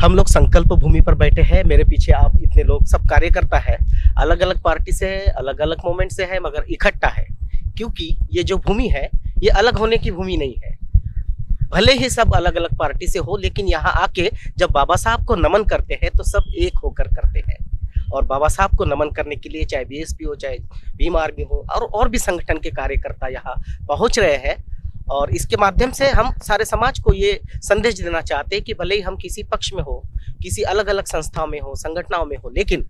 हम लोग संकल्प भूमि पर बैठे हैं। मेरे पीछे आप इतने लोग, सब कार्यकर्ता है, अलग अलग पार्टी से है, अलग अलग मोमेंट से है, मगर इकट्ठा है क्योंकि ये जो भूमि है ये अलग होने की भूमि नहीं है। भले ही सब अलग अलग पार्टी से हो, लेकिन यहाँ आके जब बाबा साहब को नमन करते हैं तो सब एक होकर करते हैं। और बाबा साहब को नमन करने के लिए चाहे बीएसपी हो, चाहे भीम आर्मी हो, और भी संगठन के कार्यकर्ता यहाँ पहुँच रहे हैं। और इसके माध्यम से हम सारे समाज को ये संदेश देना चाहते हैं कि भले ही हम किसी पक्ष में हो, किसी अलग अलग संस्थाओं में हो, संगठनों में हो, लेकिन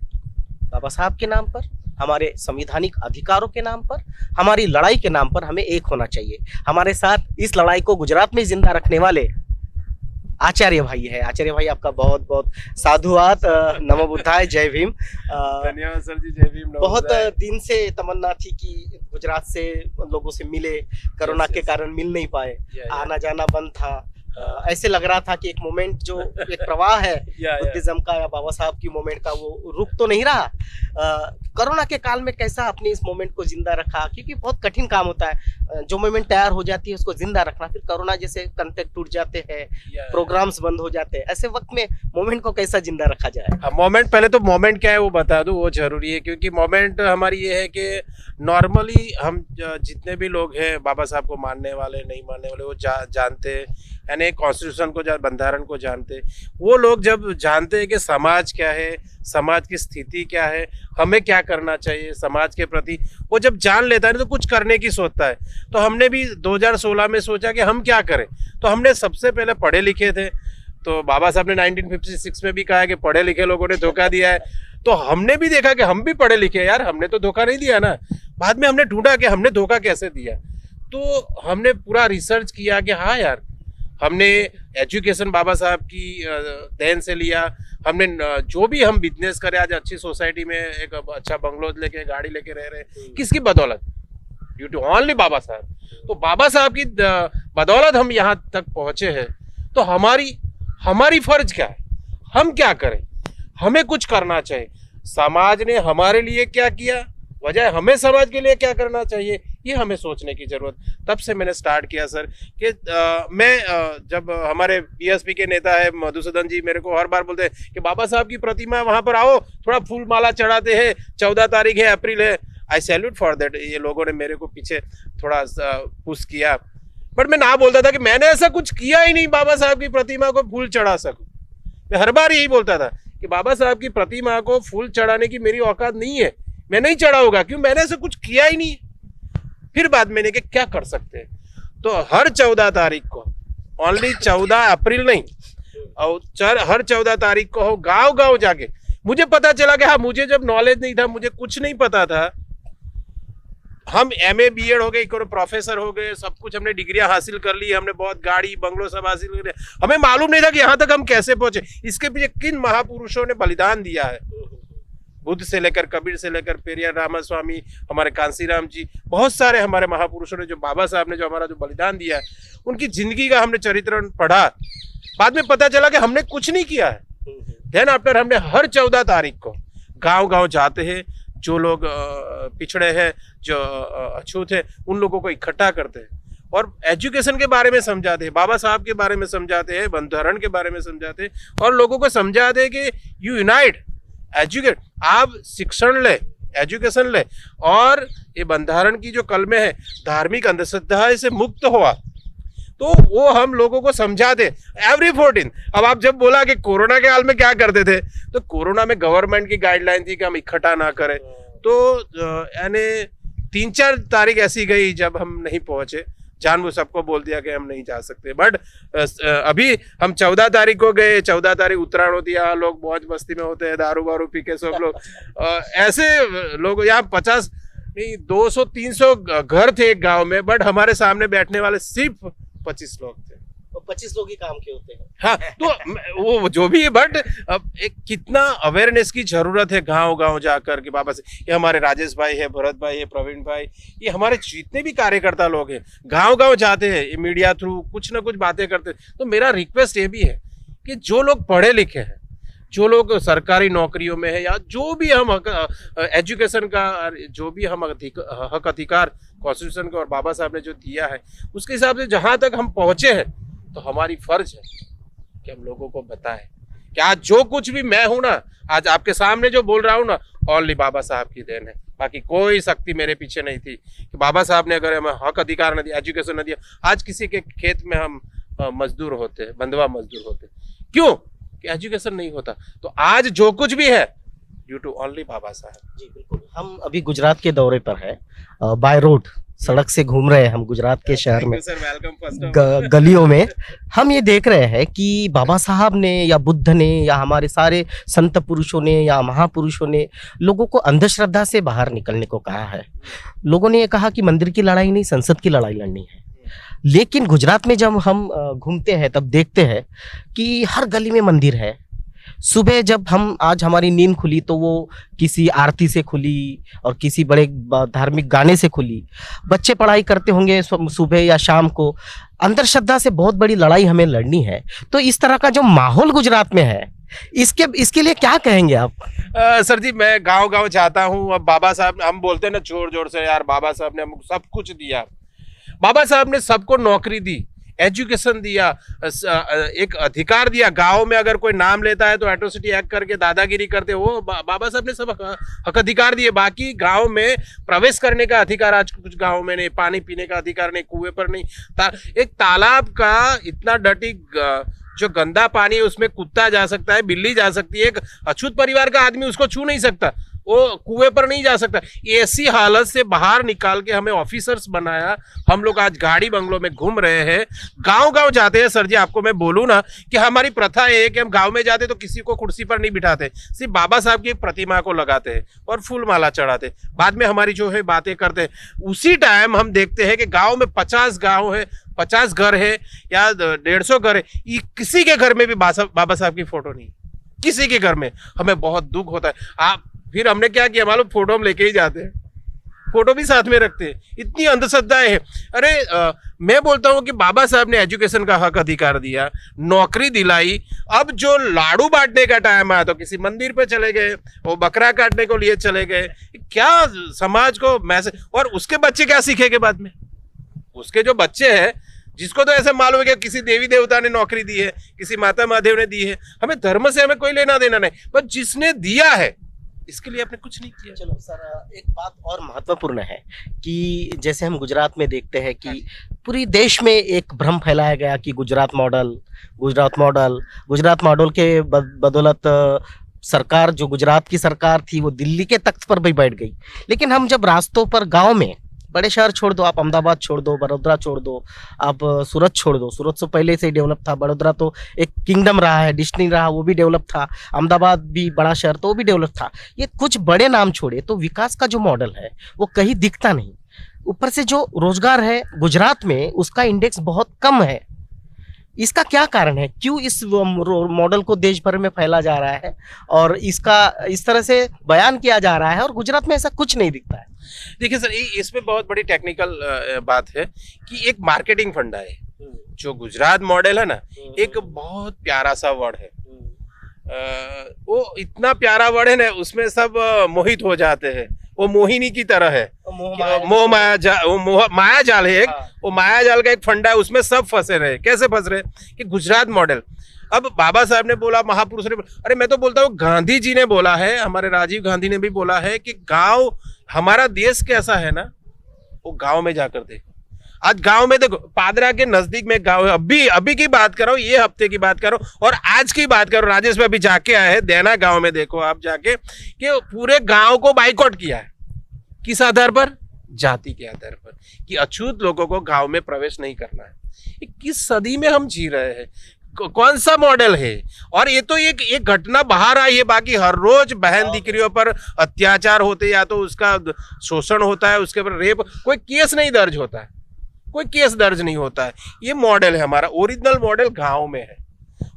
बाबा साहब के नाम पर, हमारे संवैधानिक अधिकारों के नाम पर, हमारी लड़ाई के नाम पर हमें एक होना चाहिए। हमारे साथ इस लड़ाई को गुजरात में जिंदा रखने वाले आचार्य भाई है। आचार्य भाई, आपका बहुत बहुत साधुवाद, नमो बुद्धाय, जय भीम। धन्यवाद सर जी, जय भीम। बहुत दिन से तमन्ना थी कि गुजरात से लोगों से मिले, कोरोना के कारण मिल नहीं पाए, आना जाना बंद था। ऐसे लग रहा था कि एक मोमेंट जो एक प्रवाह है बुद्धिज्म का या बाबा साहब की मोमेंट का, वो रुक तो नहीं रहा। कोरोना के काल में कैसा अपने इस मोमेंट को जिंदा रखा, क्योंकि बहुत कठिन काम होता है। जो मोमेंट तैयार हो जाती है उसको जिंदा रखना, फिर कोरोना जैसे कॉन्टेक्ट टूट जाते हैं, प्रोग्राम्स बंद हो जाते हैं, ऐसे वक्त में मोमेंट को कैसा जिंदा रखा जाए? मोमेंट, पहले तो मोमेंट क्या है वो बता दूं, वो जरूरी है। क्योंकि मोमेंट हमारी ये है कि नॉर्मली हम जितने भी लोग हैं बाबा साहब को मानने वाले, नहीं मानने वाले, वो जानते हैं, यानी कॉन्स्टिट्यूशन को, बंधारण को जानते। वो लोग जब जानते हैं कि समाज क्या है, समाज की स्थिति क्या है, हमें क्या करना चाहिए समाज के प्रति, वो जब जान लेता है तो कुछ करने की सोचता है। तो हमने भी 2016 में सोचा कि हम क्या करें। तो हमने सबसे पहले पढ़े लिखे थे, तो बाबा साहब ने 1956 में भी कहा कि पढ़े लिखे लोगों ने धोखा दिया है। तो हमने भी देखा कि हम भी पढ़े लिखे, यार हमने तो धोखा नहीं दिया ना। बाद में हमने ढूंढा कि हमने धोखा कैसे दिया। तो हमने पूरा रिसर्च किया कि हाँ यार, हमने एजुकेशन बाबा साहब की देन से लिया। हमने जो भी हम बिजनेस करे, आज अच्छी सोसाइटी में एक अच्छा बंगलो लेके, गाड़ी लेके रह रहे, किसकी बदौलत? ड्यू टू ओनली बाबा साहब। तो बाबा साहब की बदौलत हम यहाँ तक पहुंचे हैं। तो हमारी फर्ज क्या है, हम क्या करें? हमें कुछ करना चाहिए। समाज ने हमारे लिए क्या किया, वजह हमें समाज के लिए क्या करना चाहिए, ये हमें सोचने की जरूरत। तब से मैंने स्टार्ट किया सर कि जब हमारे बीएसपी के नेता है मधुसूदन जी मेरे को हर बार बोलते हैं कि बाबा साहब की प्रतिमा वहां पर आओ, थोड़ा फूल माला चढ़ाते हैं, 14 तारीख है, अप्रैल है। आई सैल्यूट फॉर दैट। ये लोगों ने मेरे को पीछे थोड़ा पुश किया, बट मैं ना बोलता था कि मैंने ऐसा कुछ किया ही नहीं बाबा साहब की प्रतिमा को फूल चढ़ा सकूं। मैं हर बार यही बोलता था कि बाबा साहब की प्रतिमा को फूल चढ़ाने की मेरी औकात नहीं है, मैं नहीं चढ़ा होगा, क्यों, मैंने ऐसा कुछ किया ही नहीं। फिर बाद मैंने कि क्या कर सकते हैं, तो हर 14 तारीख को, ओनली 14 अप्रैल नहीं, और हर 14 तारीख को हो, गांव गांव जाके। मुझे पता चला कि हाँ, मुझे जब नॉलेज नहीं था, मुझे कुछ नहीं पता था। हम MA BEd हो गए, प्रोफेसर हो गए, सब कुछ हमने डिग्रियां हासिल कर ली, हमने बहुत गाड़ी बंगलो सब हासिल कर लिया। हमें मालूम नहीं था कि यहाँ तक हम कैसे पहुंचे, इसके पीछे किन महापुरुषों ने बलिदान दिया है। बुद्ध से लेकर, कबीर से लेकर, पेरियार रामास्वामी, हमारे कांसीराम जी, बहुत सारे हमारे महापुरुषों ने, जो बाबा साहब ने जो हमारा जो बलिदान दिया है, उनकी जिंदगी का हमने चरित्र पढ़ा। बाद में पता चला कि हमने कुछ नहीं किया है। देन आफ्टर हमने हर 14 तारीख को गांव गांव जाते हैं, जो लोग पिछड़े हैं, जो अछूत है, उन लोगों को इकट्ठा करते हैं और एजुकेशन के बारे में समझाते हैं, बाबा साहब के बारे में समझाते हैं, बंधारण के बारे में समझाते हैं, और लोगों को समझाते हैं कि यू यूनाइट, एजुकेट, आप शिक्षण ले, एजुकेशन ले, और ये बंधारण की जो कलमे है, धार्मिक अंधश्रद्धा से मुक्त हुआ। तो वो हम लोगों को समझाते एवरी 14। अब आप जब बोला कि कोरोना के हाल में क्या करते थे, तो कोरोना में गवर्नमेंट की गाइडलाइन थी कि हम इकट्ठा ना करें। तो यानी 3-4 तारीख ऐसी गई जब हम नहीं पहुंचे, जानबूझ सबको बोल दिया कि हम नहीं जा सकते। बट अभी हम 14 तारीख को गए, 14 तारीख उत्तरायण होती है, लोग मौज मस्ती में होते हैं, दारू वारू पी के सब लोग। ऐसे लोग यहाँ 50 नहीं 200-300 घर थे एक गांव में, बट हमारे सामने बैठने वाले सिर्फ 25 लोग थे। तो 25 लोग ही काम के होते हैं। हाँ, तो वो जो भी है, बट अब एक कितना अवेयरनेस की जरूरत है गांव गांव जाकर के बाबा से। ये हमारे राजेश भाई है, भरत भाई है, प्रवीण भाई, ये हमारे जितने भी कार्यकर्ता लोग हैं, गांव गांव जाते हैं, ये मीडिया थ्रू कुछ ना कुछ बातें करते हैं। तो मेरा रिक्वेस्ट ये भी है कि जो लोग पढ़े लिखे हैं, जो लोग सरकारी नौकरियों में है, या जो भी हम एजुकेशन का जो भी हम हक अधिकार कॉन्स्टिट्यूशन का और बाबा साहब ने जो दिया है, उसके हिसाब से जहाँ तक हम पहुँचे हैं, तो हमारी फर्ज है कि हम लोगों को बताएं कि आज जो कुछ भी मैं हूं ना, आज आपके सामने जो बोल रहा हूं ना, ओनली बाबा साहब की देन है। बाकी कोई शक्ति मेरे पीछे नहीं थी कि बाबा साहब ने अगर हमें हक अधिकार न दिया, एजुकेशन न दिया, आज किसी के खेत में हम मजदूर होते, बंधुआ मजदूर होते। क्यों? कि एजुकेशन नहीं होता। तो आज जो कुछ भी है ड्यू टू ओनली बाबा साहब। जी बिल्कुल। हम अभी गुजरात के दौरे पर है, बाय रोड सड़क से घूम रहे हैं हम गुजरात के शहर में, सर वेलकम फर्स्ट गलियों में। हम ये देख रहे हैं कि बाबा साहब ने या बुद्ध ने या हमारे सारे संत पुरुषों ने या महापुरुषों ने लोगों को अंधश्रद्धा से बाहर निकलने को कहा है। लोगों ने ये कहा कि मंदिर की लड़ाई नहीं, संसद की लड़ाई लड़नी है। लेकिन गुजरात में जब हम घूमते हैं तब देखते हैं कि हर गली में मंदिर है। सुबह जब हम आज हमारी नींद खुली तो वो किसी आरती से खुली और किसी बड़े धार्मिक गाने से खुली। बच्चे पढ़ाई करते होंगे सुबह या शाम को। अंधश्रद्धा से बहुत बड़ी लड़ाई हमें लड़नी है। तो इस तरह का जो माहौल गुजरात में है, इसके लिए क्या कहेंगे आप? सर जी, मैं गांव जाता हूं। अब बाबा साहब, हम बोलते हैं ना जोर जोर से, यार बाबा साहब ने हमको सब कुछ दिया। बाबा साहब ने सबको नौकरी दी, एजुकेशन दिया, एक अधिकार दिया। गांव में अगर कोई नाम लेता है तो एट्रोसिटी एक्ट करके दादागिरी करते, वो बाबा साहब ने सब हक अधिकार दिए। बाकी गांव में प्रवेश करने का अधिकार आज कुछ गांव में नहीं, पानी पीने का अधिकार नहीं, कुएं पर नहीं। एक तालाब का इतना डर्टी जो गंदा पानी है उसमें कुत्ता जा सकता है, बिल्ली जा सकती है, एक अछूत परिवार का आदमी उसको छू नहीं सकता, वो कुएं पर नहीं जा सकता। ऐसी हालत से बाहर निकाल के हमें ऑफिसर्स बनाया। हम लोग आज गाड़ी बंगलों में घूम रहे हैं, गांव जाते हैं। सर जी, आपको मैं बोलूं ना कि हमारी प्रथा है कि हम गांव में जाते तो किसी को कुर्सी पर नहीं बिठाते, सिर्फ बाबा साहब की एक प्रतिमा को लगाते हैं और फूल माला चढ़ाते, बाद में हमारी जो है बातें करते हैं। उसी टाइम हम देखते हैं कि गाँव में 50 गाँव है, 50 घर है या 150 घर है, किसी के घर में भी बाबा साहब की फोटो नहीं, किसी के घर में। हमें बहुत दुख होता है। फिर हमने क्या किया मालूम? फोटो हम लेके ही जाते हैं, फोटो भी साथ में रखते हैं। इतनी अंधश्रद्धाएं है। अरे मैं बोलता हूं कि बाबा साहब ने एजुकेशन का हक अधिकार दिया, नौकरी दिलाई। अब जो लाड़ू बांटने का टाइम आया तो किसी मंदिर पे चले गए, वो बकरा काटने को लिए चले गए। क्या समाज को मैसेज? और उसके बच्चे क्या सीखेंगे बाद में? उसके जो बच्चे हैं, जिसको तो ऐसे मालूम है कि किसी देवी देवता ने नौकरी दी है, किसी माता महादेव ने दी है, हमें धर्म से हमें कोई लेना देना नहीं, पर जिसने दिया है इसके लिए आपने कुछ नहीं किया। चलो सर, एक बात और महत्वपूर्ण है कि जैसे हम गुजरात में देखते हैं कि पूरी देश में एक भ्रम फैलाया गया कि गुजरात मॉडल के बदौलत सरकार, जो गुजरात की सरकार थी, वो दिल्ली के तख्त पर भी बैठ गई। लेकिन हम जब रास्तों पर गांव में, बड़े शहर छोड़ दो, आप अहमदाबाद छोड़ दो, बड़ौदा छोड़ दो, आप सूरत छोड़ दो, सूरत से पहले से ही डेवलप था, बड़ौदा तो एक किंगडम रहा है, डिस्नी रहा, वो भी डेवलप था, अहमदाबाद भी बड़ा शहर तो वो भी डेवलप था। ये कुछ बड़े नाम छोड़े तो विकास का जो मॉडल है वो कहीं दिखता नहीं। ऊपर से जो रोजगार है गुजरात में, उसका इंडेक्स बहुत कम है। इसका क्या कारण है? क्यों इस मॉडल को देश भर में फैला जा रहा है और इसका इस तरह से बयान किया जा रहा है और गुजरात में ऐसा कुछ नहीं दिखता है? देखिए सर, इसमें बहुत बड़ी टेक्निकल बात है कि एक मार्केटिंग फंडा है। जो गुजरात मॉडल है ना, एक बहुत प्यारा सा वर्ड है। वो इतना प्यारा वर्ड है ना, उसमें सब मोहित हो जाते हैं। वो मोहिनी की तरह है, माया जाल है एक। वो माया जाल का एक फंडा है, उसमें सब फंसे रहे। कैसे फंस रहे? कि गुजरात मॉडल। अब बाबा साहब ने बोला, महापुरुष ने बोला, अरे मैं तो बोलता हूँ गांधी जी ने बोला है, हमारे राजीव गांधी ने भी बोला है कि गांव, हमारा देश कैसा है ना, वो गांव में जाकर देखो। आज गांव में देखो, पादरा के नजदीक में गांव है। अभी की बात करो, ये हफ्ते की बात करो और आज की बात करो। राजेश में अभी जाके आए हैं देना गांव में, देखो आप जाके कि पूरे गांव को बाइकआउट किया है। किस आधार पर? जाति के आधार पर, कि अछूत लोगों को गांव में प्रवेश नहीं करना है। किस सदी में हम जी रहे हैं? कौन सा मॉडल है? और ये तो एक घटना बाहर आई है, बाकी हर रोज बहन दीकरियों पर अत्याचार होते, या तो उसका शोषण होता है, उसके ऊपर रेप, कोई केस नहीं दर्ज होता है, कोई केस दर्ज नहीं होता है। ये मॉडल है हमारा, ओरिजिनल मॉडल गांव में है।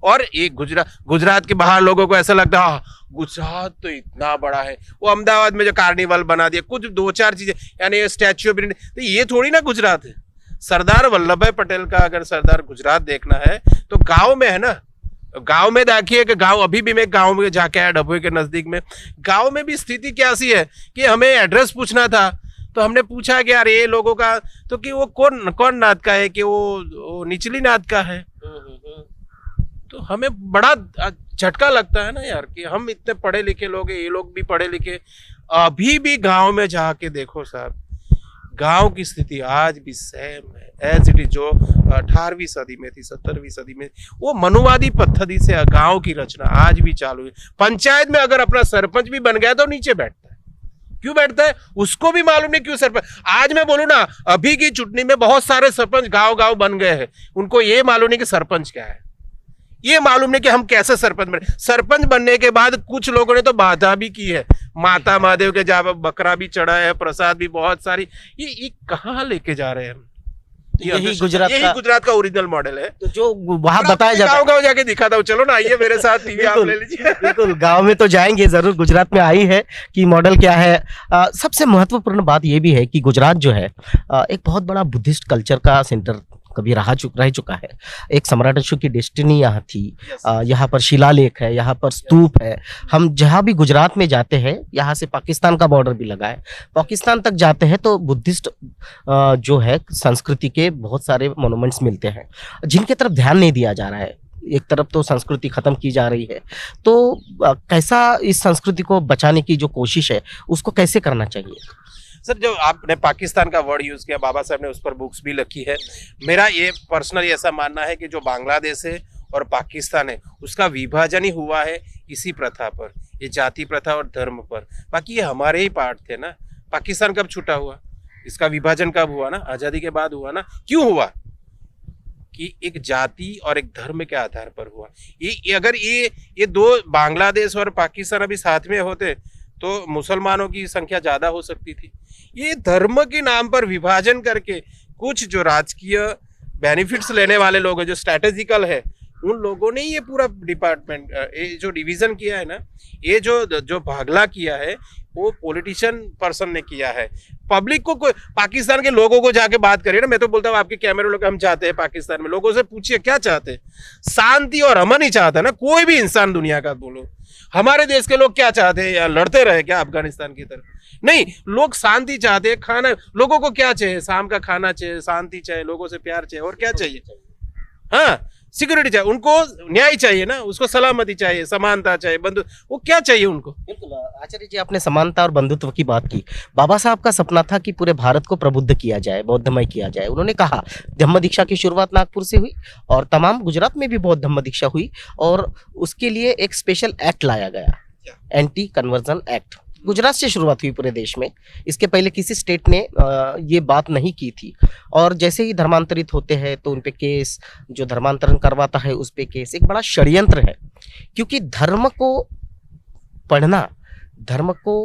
और एक गुजरात के बाहर लोगों को ऐसा लगता है गुजरात तो इतना बड़ा है। वो अहमदाबाद में जो कार्निवल बना दिया, कुछ 2-4 चीजें, यानी स्टैच्यू ऑफ यूनिटी, तो ये थोड़ी ना गुजरात है। सरदार वल्लभ भाई पटेल का अगर सरदार गुजरात देखना है तो गांव में है ना। गांव में देखिए कि गांव, अभी भी मैं गांव में जाके आया डभोई के नजदीक में। गांव में भी स्थिति क्या सी है कि हमें एड्रेस पूछना था, तो हमने पूछा कि यार ये लोगों का, तो कि वो कौन नात का है, कि वो निचली नात का है। तो हमें बड़ा झटका लगता है ना यार कि हम इतने पढ़े लिखे लोग हैं, ये लोग भी पढ़े लिखे, अभी भी गांव में जाके देखो साहब, गांव की स्थिति आज भी सेम है एज इट इज जो 18वीं सदी में थी, 17वीं सदी में। वो मनुवादी पद्धति से गांव की रचना आज भी चालू है। पंचायत में अगर अपना सरपंच भी बन गया तो नीचे बैठता है, क्यों बैठता है उसको भी मालूम नहीं क्यों सरपंच। आज मैं बोलूं ना, अभी की चुटनी में बहुत सारे सरपंच गांव गांव बन गए हैं, उनको ये मालूम नहीं कि सरपंच क्या है, ये मालूम नहीं कि हम कैसे सरपंच बने। सरपंच बनने के बाद कुछ लोगों ने तो बाधा भी की है, माता महादेव के जहाँ बकरा भी चढ़ा है, प्रसाद भी बहुत सारी। ये कहाँ लेके जा रहे हैं हम? यही गुजरात का ओरिजिनल मॉडल है। तो जो वहाँ बताया जाता है, गाँव गाँव जाके दिखाता हूँ, चलो ना आइए मेरे साथ टीवी आप ले लीजिए। बिल्कुल, गांव में तो जाएंगे जरूर। गुजरात में आई है कि मॉडल क्या है। सबसे महत्वपूर्ण बात यह भी है कि गुजरात जो है एक बहुत बड़ा बुद्धिस्ट कल्चर का सेंटर कभी रह चुका है। एक सम्राट अशोक की डेस्टिनी यहाँ थी। यहाँ पर शिलालेख है, यहाँ पर स्तूप है। हम जहाँ भी गुजरात में जाते हैं, यहाँ से पाकिस्तान का बॉर्डर भी लगा है, पाकिस्तान तक जाते हैं तो बुद्धिस्ट जो है संस्कृति के बहुत सारे मोनूमेंट्स मिलते हैं, जिनके तरफ ध्यान नहीं दिया जा रहा है। एक तरफ तो संस्कृति खत्म की जा रही है, तो कैसा इस संस्कृति को बचाने की जो कोशिश है उसको कैसे करना चाहिए? सर, जो आपने पाकिस्तान का वर्ड यूज किया, बाबा साहब ने उस पर बुक्स भी लिखी है। मेरा ये पर्सनली ऐसा मानना है कि जो बांग्लादेश है और पाकिस्तान है, उसका विभाजन ही हुआ है इसी प्रथा पर, ये जाति प्रथा और धर्म पर। बाकी ये हमारे ही पार्ट थे ना। पाकिस्तान कब छूटा हुआ? इसका विभाजन कब हुआ ना? आजादी के बाद हुआ ना। क्यों हुआ? कि एक जाति और एक धर्म के आधार पर हुआ। ये अगर ये दो बांग्लादेश और पाकिस्तान अभी साथ में होते तो मुसलमानों की संख्या ज्यादा हो सकती थी। ये धर्म के नाम पर विभाजन करके कुछ जो राजकीय बेनिफिट्स लेने वाले लोग हैं, जो स्ट्रैटेजिकल है, उन लोगों ने ये पूरा डिपार्टमेंट, ये जो डिवीजन किया है ना, ये जो भागला किया है, वो पॉलिटिशियन पर्सन ने किया है। पब्लिक को पाकिस्तान के लोगों को जाके बात करिए ना। मैं तो बोलता हूँ आपके कैमरे लोग, हम चाहते हैं पाकिस्तान में, लोगों से पूछिए क्या चाहते हैं। शांति और अमन ही चाहता है ना कोई भी इंसान दुनिया का। बोलो हमारे देश के लोग क्या चाहते हैं? या लड़ते रहे क्या अफगानिस्तान की तरफ? नहीं, लोग शांति चाहते हैं। खाना, लोगों को क्या चाहिए? शाम का खाना चाहिए, शांति चाहिए, लोगों से प्यार चाहिए, और क्या चाहिए? हाँ, सिक्योरिटी चाहिए उनको, न्याय चाहिए ना, उसको सलामती चाहिए, समानता चाहिए, बंधु, वो क्या चाहिए उनको? बिल्कुल आचार्य जी, आपने समानता और बंधुत्व की बात की। बाबा साहब का सपना था कि पूरे भारत को प्रबुद्ध किया जाए, बौद्धमय किया जाए। उन्होंने कहा, धम्म दीक्षा की शुरुआत नागपुर से हुई और तमाम गुजरात में भी बौद्ध धम्म दीक्षा हुई, और उसके लिए एक स्पेशल एक्ट लाया गया, एंटी कन्वर्जन एक्ट। गुजरात से शुरुआत हुई पूरे देश में। इसके पहले किसी स्टेट ने ये बात नहीं की थी। और जैसे ही धर्मांतरित होते हैं तो उन पे केस, जो धर्मांतरण करवाता है उस पे केस। एक बड़ा षड्यंत्र है, क्योंकि धर्म को पढ़ना, धर्म को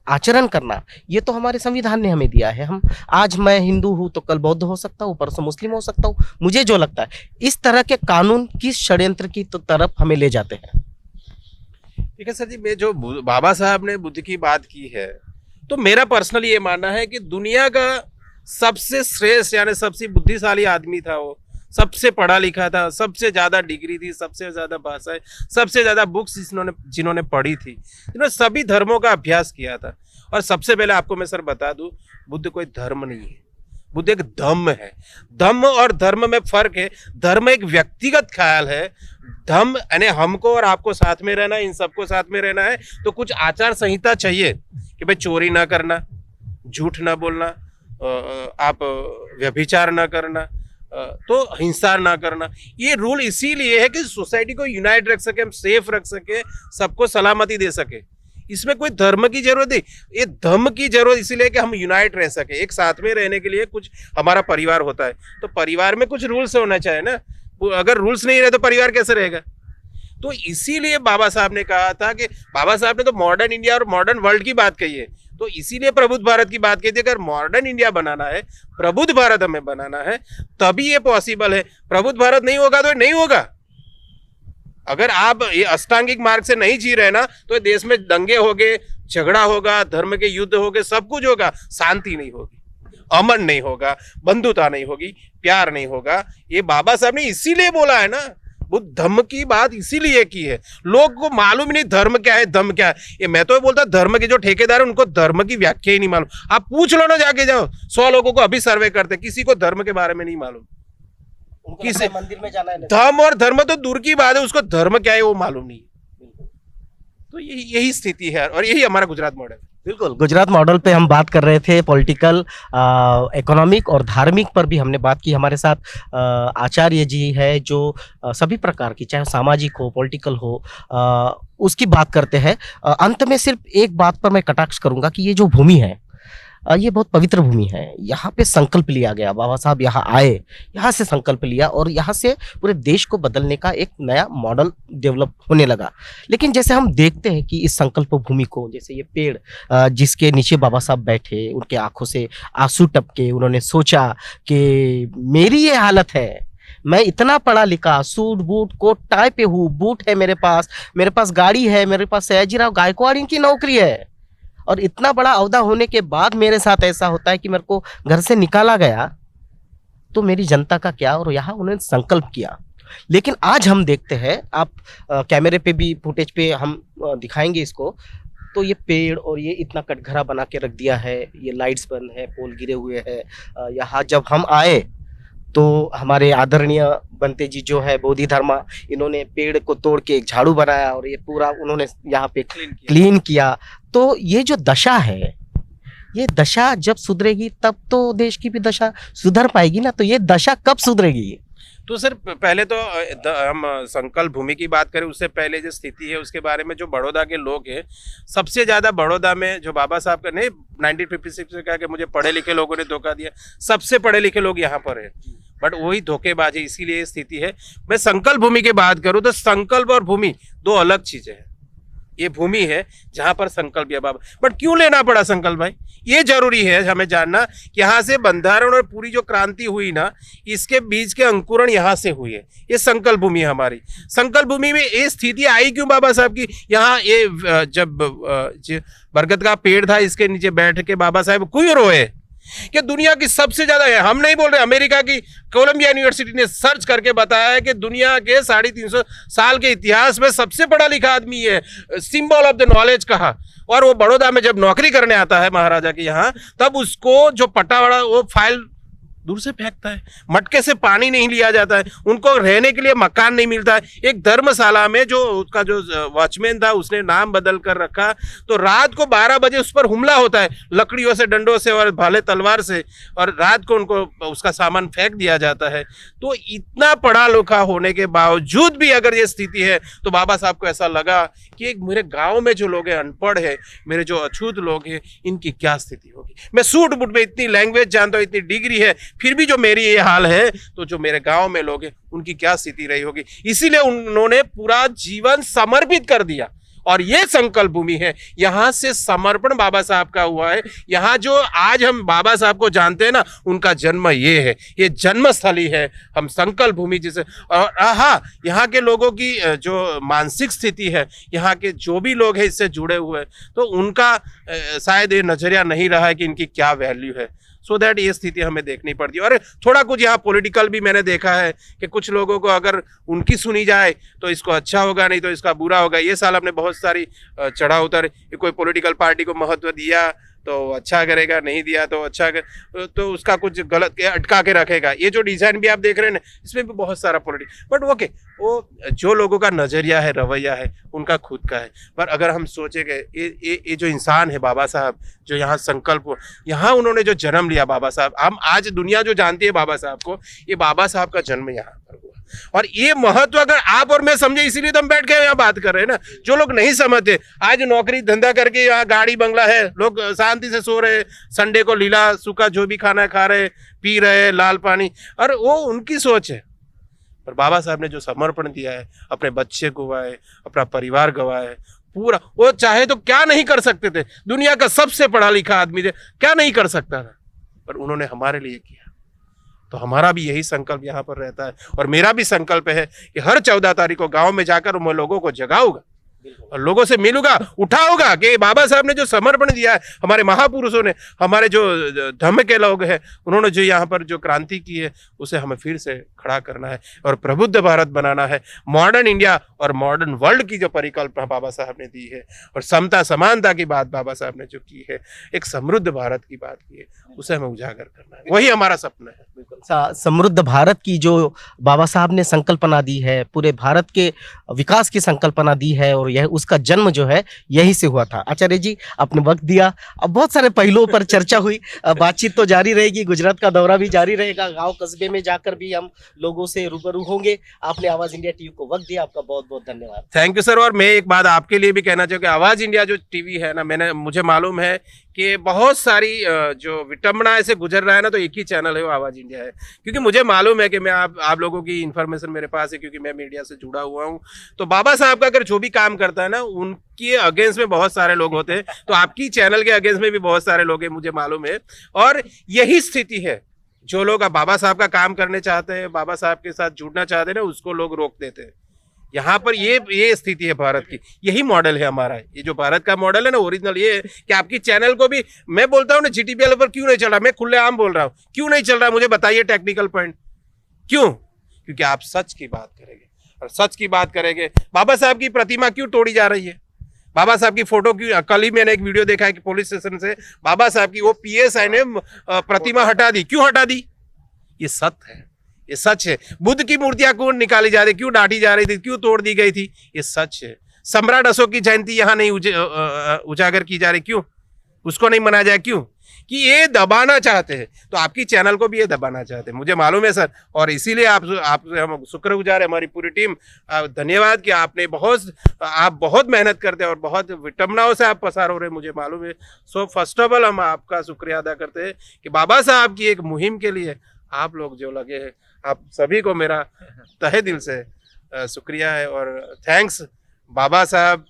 आचरण करना, ये तो हमारे संविधान ने हमें दिया है। हम आज मैं हिंदू हूँ तो कल बौद्ध हो सकता हूँ, परसों मुस्लिम हो सकता हूँ। मुझे जो लगता है, इस तरह के कानून किस षड्यंत्र की तरफ हमें ले जाते हैं? ठीक है सर जी, मैं जो बाबा साहब ने बुद्ध की बात की है, तो मेरा पर्सनली ये मानना है कि दुनिया का सबसे श्रेष्ठ यानी सबसे बुद्धिशाली आदमी था वो, सबसे पढ़ा लिखा था, सबसे ज्यादा डिग्री थी, सबसे ज्यादा भाषाएं, सबसे ज्यादा बुक्स जिन्होंने पढ़ी थी, जिन्होंने सभी धर्मों का अभ्यास किया था। और सबसे पहले आपको मैं सर बता दूं, बुद्ध कोई धर्म नहीं है, बुद्ध एक धम्म है। धम्म और धर्म में फर्क है। धर्म एक व्यक्तिगत ख्याल है, धम्म यानी हमको और आपको साथ में रहना है, इन सबको साथ में रहना है, तो कुछ आचार संहिता चाहिए कि भाई चोरी ना करना, झूठ ना बोलना, आप व्यभिचार ना करना, तो हिंसा ना करना। ये रूल इसीलिए है कि सोसाइटी को यूनाइट रख सके, हम सेफ रख सके, सबको सलामती दे सके। इसमें कोई धर्म की जरूरत नहीं, ये धम्म की जरूरत इसलिए कि हम यूनाइट रह सके। एक साथ में रहने के लिए कुछ हमारा परिवार होता है, तो परिवार में कुछ रूल्स होना चाहिए ना। अगर रूल्स नहीं रहे तो परिवार कैसे रहेगा? तो इसीलिए बाबा साहब ने कहा था कि बाबा साहब ने तो मॉडर्न इंडिया और मॉडर्न वर्ल्ड की बात कही है, तो इसीलिए प्रबुद्ध भारत की बात कही थी। अगर मॉडर्न इंडिया बनाना है, प्रबुद्ध भारत हमें बनाना है, तभी ये पॉसिबल है। प्रबुद्ध भारत नहीं होगा तो नहीं होगा। अगर आप ये अष्टांगिक मार्ग से नहीं जी रहे ना, तो देश में दंगे होंगे, झगड़ा होगा, धर्म के युद्ध होंगे, सब कुछ होगा, शांति नहीं होगी, अमन नहीं होगा, बंधुता नहीं होगी, प्यार नहीं होगा। ये बाबा साहब ने इसीलिए बोला है ना, बुद्ध धम्म की बात इसीलिए की है। लोग को मालूम ही नहीं धर्म क्या है, धम्म क्या है। ये मैं तो बोलता धर्म के जो ठेकेदार है उनको धर्म की व्याख्या ही नहीं मालूम। आप पूछ लो ना, जाके जाओ, 100 लोगों को अभी सर्वे करते, किसी को धर्म के बारे में नहीं मालूम। किसी मंदिर में जाना है, धर्म और धर्म तो दूर की बात है, उसको धर्म क्या है वो मालूम नहीं है। तो यही स्थिति है और यही हमारा गुजरात मॉडल है। बिल्कुल, गुजरात मॉडल पे हम बात कर रहे थे, पॉलिटिकल, इकोनॉमिक और धार्मिक पर भी हमने बात की। हमारे साथ आचार्य जी है जो सभी प्रकार की, चाहे सामाजिक हो, पॉलिटिकल हो, उसकी बात करते हैं। अंत में सिर्फ एक बात पर मैं कटाक्ष करूंगा कि ये जो भूमि है, ये बहुत पवित्र भूमि है। यहाँ पे संकल्प लिया गया, बाबा साहब यहाँ आए, यहाँ से संकल्प लिया और यहाँ से पूरे देश को बदलने का एक नया मॉडल डेवलप होने लगा। लेकिन जैसे हम देखते हैं कि इस संकल्प भूमि को, जैसे ये पेड़ जिसके नीचे बाबा साहब बैठे, उनके आंखों से आंसू टपके, उन्होंने सोचा कि मेरी ये हालत है, मैं इतना पढ़ा लिखा, सूट बूट कोट टाई पे हूँ, बूट है मेरे पास गाड़ी है, मेरे पास सयाजीराव गायकवाड़ की नौकरी है, और इतना बड़ा अहदा होने के बाद मेरे साथ ऐसा होता है कि मेरे को घर से निकाला गया, तो मेरी जनता का क्या। और यहाँ उन्होंने संकल्प किया। लेकिन आज हम देखते हैं, आप कैमरे पे भी, फुटेज पे हम दिखाएंगे इसको, तो ये पेड़ और ये इतना कटघरा बना के रख दिया है, ये लाइट्स बंद है, पोल गिरे हुए हैं। यहाँ जब हम आए तो हमारे आदरणीय बंते जी जो है बोधि धर्मा, इन्होंने पेड़ को तोड़ के एक झाड़ू बनाया और ये पूरा उन्होंने यहाँ पे क्लीन किया। तो ये जो दशा है, ये दशा जब सुधरेगी तब तो देश की भी दशा सुधर पाएगी ना। तो ये दशा कब सुधरेगी? तो सर पहले तो हम संकल्प भूमि की बात करें, उससे पहले जो स्थिति है उसके बारे में, जो बड़ौदा के लोग हैं, सबसे ज़्यादा बड़ौदा में जो बाबा साहब का, नहीं 1956 में कहा कि मुझे पढ़े लिखे लोगों ने धोखा दिया, सबसे पढ़े लिखे लोग यहाँ पर है, बट वही धोखेबाजी, इसीलिए स्थिति है। मैं संकल्प भूमि की बात करूँ तो संकल्प और भूमि दो अलग चीज़ें हैं। ये भूमि है जहां पर संकल्प दिया बाबा, बट क्यों लेना पड़ा संकल्प भाई, ये जरूरी है हमें जानना कि यहाँ से बंधारण और पूरी जो क्रांति हुई ना, इसके बीज के अंकुरण यहाँ से हुई है। ये संकल्प भूमि है हमारी। संकल्प भूमि में ये स्थिति आई क्यों बाबा साहब की? यहाँ ये जब बरगद का पेड़ था, इसके नीचे बैठ के बाबा साहब क्यों रोए कि दुनिया की सबसे ज्यादा है, हम नहीं बोल रहे, अमेरिका की कोलंबिया यूनिवर्सिटी ने सर्च करके बताया है कि दुनिया के 350 साल के इतिहास में सबसे पढ़ा लिखा आदमी है, सिंबल ऑफ द नॉलेज कहा। और वो बड़ौदा में जब नौकरी करने आता है महाराजा के यहाँ, तब उसको जो पटावाड़ा वो फाइल दूर से फेंकता है, मटके से पानी नहीं लिया जाता है, उनको रहने के लिए मकान नहीं मिलता है। एक धर्मशाला में जो उसका जो वॉचमैन था उसने नाम बदल कर रखा, तो रात को 12 बजे उस पर हमला होता है लकड़ियों से, डंडों से और भाले तलवार से, और रात को उनको उसका सामान फेंक दिया जाता है। तो इतना पढ़ा लिखा होने के बावजूद भी अगर ये स्थिति है, तो बाबा साहब को ऐसा लगा कि एक मेरे गाँव में जो लोग हैं अनपढ़ है, मेरे जो अछूत लोग हैं, इनकी क्या स्थिति होगी। मैं सूट बूट में इतनी लैंग्वेज जानता हूँ, इतनी डिग्री है, फिर भी जो मेरी ये हाल है, तो जो मेरे गांव में लोग हैं उनकी क्या स्थिति रही होगी। इसीलिए उन्होंने पूरा जीवन समर्पित कर दिया, और ये संकल्प भूमि है। यहाँ से समर्पण बाबा साहब का हुआ है। यहाँ जो आज हम बाबा साहब को जानते हैं ना, उनका जन्म ये है, ये जन्म स्थली है हम संकल्प भूमि जिसे। और हाँ, यहाँ के लोगों की जो मानसिक स्थिति है, यहाँ के जो भी लोग हैं इससे जुड़े हुए, तो उनका शायद ये नजरिया नहीं रहा है कि इनकी क्या वैल्यू है। सो दैट ये स्थिति हमें देखनी पड़ती है। और थोड़ा कुछ यहाँ पॉलिटिकल भी मैंने देखा है कि कुछ लोगों को अगर उनकी सुनी जाए तो इसको अच्छा होगा, नहीं तो इसका बुरा होगा। ये साल हमने बहुत सारी चढ़ाव उतर, कोई पॉलिटिकल पार्टी को महत्व दिया तो अच्छा करेगा, नहीं दिया तो अच्छा तो उसका कुछ गलत अटका के रखेगा। ये जो डिजाइन भी आप देख रहे हैं ना, इसमें भी बहुत सारा पॉलिटिक्स, बट ओके, वो जो लोगों का नजरिया है, रवैया है, उनका खुद का है। पर अगर हम सोचे कि ये जो इंसान है बाबा साहब, जो यहाँ संकल्प, यहाँ उन्होंने जो जन्म लिया बाबा साहब, हम आज दुनिया जो जानती है बाबा साहब को, ये बाबा साहब का जन्म यहाँ पर हुआ। और ये महत्व अगर आप और मैं समझे, इसीलिए तो हम बैठ के यहाँ बात कर रहे हैं ना। जो लोग नहीं समझते, आज नौकरी धंधा करके यहाँ गाड़ी बंगला है, लोग शांति से सो रहे, संडे को लीला सूखा जो भी खाना है खा रहे, पी रहे लाल पानी, और वो उनकी सोच है। पर बाबा साहब ने जो समर्पण दिया है, अपने बच्चे गवाए, अपना परिवार गवाए, पूरा, वो चाहे तो क्या नहीं कर सकते थे, दुनिया का सबसे पढ़ा लिखा आदमी थे, क्या नहीं कर सकता था, पर उन्होंने हमारे लिए किया। तो हमारा भी यही संकल्प यहाँ पर रहता है, और मेरा भी संकल्प है कि हर 14 तारीख को गांव में जाकर मैं लोगों को जगाऊंगा और लोगों से मिलूंगा, उठाऊंगा कि बाबा साहब ने जो समर्पण दिया है, हमारे महापुरुषों ने, हमारे जो धर्म के लोग हैं, उन्होंने जो यहाँ पर जो क्रांति की है, उसे हमें फिर से खड़ा करना है और प्रबुद्ध भारत बनाना है। मॉडर्न इंडिया और मॉडर्न वर्ल्ड की जो परिकल्पना बाबा साहब ने दी है, और समता समानता की बात बाबा साहब ने जो की है, एक समृद्ध भारत की बात की है, उसे हमें उजागर करना है। वही हमारा सपना है। बिल्कुल। समृद्ध भारत की जो बाबा साहब ने संकल्पना दी है, पूरे भारत के विकास की संकल्पना दी है, और यह उसका जन्म जो है यहीं से हुआ था। आचार्य जी, आपने वक्त दिया। अब बहुत सारे पहलुओं पर चर्चा हुई, बातचीत तो जारी रहेगी, गुजरात का दौरा भी जारी रहेगा, गांव कस्बे में जाकर भी हम लोगों से रूबरू होंगे। आपने आवाज इंडिया टीवी को वक्त दिया, आपका बहुत बहुत धन्यवाद। Thank you sir. और मैं एक बात आपके लिए भी कहना चाहूँ कि आवाज इंडिया जो टीवी है ना, मुझे मालूम है कि बहुत सारी जो विटंबनाएं से गुजर रहा है ना, तो एक ही चैनल है, वो आवाज इंडिया है। क्योंकि मुझे मालूम है कि मैं आप लोगों की इन्फॉर्मेशन मेरे पास है, क्योंकि मैं मीडिया से जुड़ा हुआ हूँ। तो बाबा साहब का अगर जो भी काम करता है ना, उनके अगेंस्ट में बहुत सारे लोग होते हैं, तो आपकी चैनल के अगेंस्ट में भी बहुत सारे लोग हैं, मुझे मालूम है। और यही स्थिति है, जो लोग अब बाबा साहब का काम करने चाहते हैं, बाबा साहब के साथ जुड़ना चाहते हैं ना, उसको लोग रोक देते हैं। यहाँ पर ये स्थिति है भारत की। यही मॉडल है हमारा, ये जो भारत का मॉडल है ना, ओरिजिनल ये है कि आपकी चैनल को भी मैं बोलता हूँ ना, जीटीपीएल पर क्यों नहीं चल रहा, मैं खुलेआम बोल रहा हूँ, क्यों नहीं चल रहा, मुझे बताइए टेक्निकल पॉइंट क्यों? क्योंकि आप सच की बात करेंगे, और सच की बात करेंगे। बाबा साहब की प्रतिमा क्यों तोड़ी जा रही है, बाबा साहब की फोटो क्यों? कल ही मैंने एक वीडियो देखा है कि पुलिस स्टेशन से बाबा साहब की वो पीएसआई ने प्रतिमा हटा दी। क्यों हटा दी? ये सत्य है, ये सच है। बुद्ध की मूर्तियां क्यों निकाली जा रही, क्यों डांटी जा रही थी, क्यों तोड़ दी गई थी? ये सच है। सम्राट अशोक की जयंती यहाँ नहीं उजागर की जा रही, क्यों? उसको नहीं मनाया जाए, क्यों? कि ये दबाना चाहते हैं, तो आपकी चैनल को भी ये दबाना चाहते हैं, मुझे मालूम है सर। और इसीलिए आप हम शुक्रगुजार है, हमारी पूरी टीम, धन्यवाद कि आप बहुत मेहनत करते हैं और बहुत विटंबनाओं से आप पसार हो रहे हैं, मुझे मालूम है। सो फर्स्ट ऑफ ऑल हम आपका शुक्रिया अदा करते हैं कि बाबा साहब की एक मुहिम के लिए आप लोग जो लगे हैं, आप सभी को मेरा तहे दिल से शुक्रिया है। और थैंक्स बाबा साहब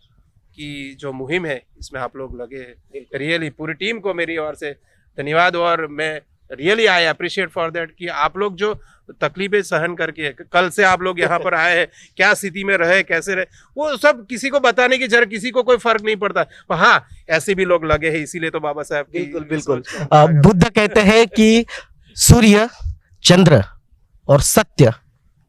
की जो मुहिम है, इसमें आप लोग लगे हैं, रियली पूरी टीम को मेरी ओर से धन्यवाद। और मैं really I appreciate for that कि आप लोग जो तकलीफें सहन करके कल से आप लोग यहाँ पर आए हैं, क्या स्थिति में रहे, कैसे रहे, वो सब किसी को बताने की जरूरत, किसी को कोई फर्क नहीं पड़ता। हाँ, ऐसे भी लोग लगे हैं, इसीलिए तो बाबा साहब बिल्कुल बिल्कुल। बुद्ध कहते हैं कि सूर्य, चंद्र और सत्य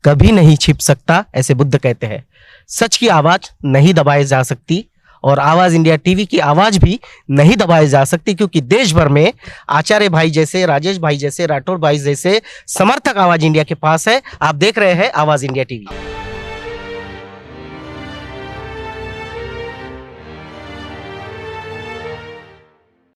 कभी नहीं छिप सकता, ऐसे बुद्ध कहते हैं। सच की आवाज नहीं दबाई जा सकती, और आवाज इंडिया टीवी की आवाज भी नहीं दबाई जा सकती, क्योंकि देश भर में आचार्य भाई जैसे, राजेश भाई जैसे, राठौर भाई जैसे समर्थक आवाज इंडिया के पास है। आप देख रहे हैं आवाज इंडिया टीवी।